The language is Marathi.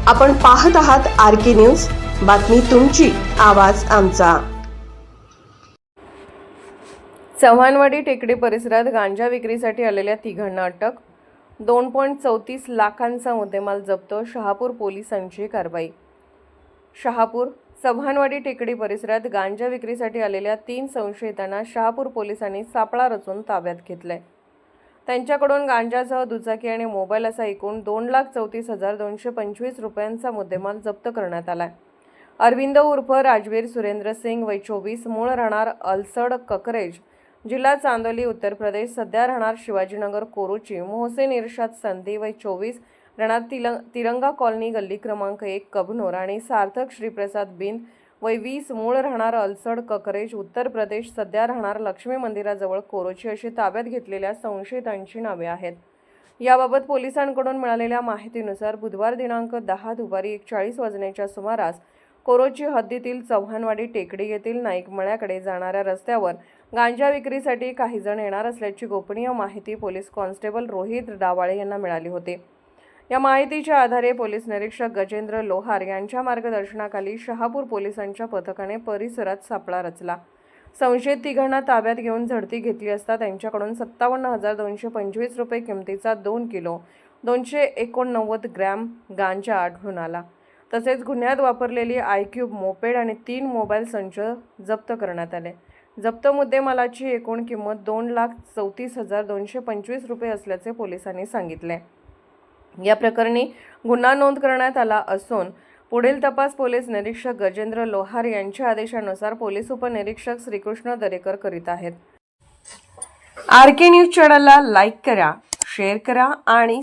आपण पाहत आहात RK न्यूज, बातमी तुमची, आवाज आमचा। चव्हाणवाडी टेकडी परिसरात गांजा विक्रीसाठी आलेल्या तिघांना अटक। 2.34 लाखांचा मुद्देमाल जप्त। शहापूर पोलिसांची कारवाई। शहापूर चव्हाणवाडी टेकडी परिसरात गांजा विक्रीसाठी आलेल्या 3 संशयितांना शहापूर पोलिसांनी सापळा रचून ताब्यात घेतले। त्यांच्याकडून गांजासह दुचाकी आणि मोबाईल असा एकूण 2,34,225 रुपयांचा मुद्देमाल जप्त करण्यात आला। अरविंद उर्फ राजवीर सुरेंद्र सिंग वय 24, मूळ राहणार अलसड ककरेज, जिल्हा चांदोली, उत्तर प्रदेश, सध्या राहणार शिवाजीनगर कोरुची। मोहसेन इरशाद संधी वय 24, राहणार तिरंगा कॉलनी, गल्ली क्रमांक 1, कबनूर आणि सार्थक श्रीप्रसाद बिंद वय 20, मूळ राहणार अलसड ककरेज, उत्तर प्रदेश, सध्या राहणार लक्ष्मी मंदिराजवळ कोरोची अशी ताब्यात घेतलेल्या संशयितांची नावे आहेत। याबाबत पोलिसांकडून मिळालेल्या माहितीनुसार बुधवार दिनांक 10 दुपारी 1:40 वाजण्याच्या सुमारास कोरोची हद्दीतील चव्हाणवाडी टेकडी येथील नाईक मळ्याकडे जाणाऱ्या रस्त्यावर गांजा विक्रीसाठी काही जण येणार असल्याची गोपनीय माहिती पोलीस कॉन्स्टेबल रोहित डावाळे यांना मिळाली होती। या माहितीच्या आधारे पोलीस निरीक्षक गजेंद्र लोहार यांच्या मार्गदर्शनाखाली शहापूर पोलिसांच्या पथकाने परिसरात सापळा रचला। संशयित तिघांना ताब्यात घेऊन झडती घेतली असता त्यांच्याकडून 57,225 रुपये किमतीचा 2 किलो 289 ग्रॅम गांजा आढळून आला। तसेच गुन्ह्यात वापरलेली iQube मोपेड आणि 3 मोबाईल संच जप्त करण्यात आले। जप्त मुद्देमालाची एकूण किंमत 2,34,225 रुपये असल्याचे पोलिसांनी सांगितले। या प्रकरणी गुन्हा नोंद करण्यात आला असून पुढील तपास पोलीस निरीक्षक गजेंद्र लोहार यांच्या आदेशानुसार पोलीस उपनिरीक्षक श्रीकृष्ण दरेकर करीत आहेत। RK न्यूज चॅनलला लाईक करा, शेअर करा आणि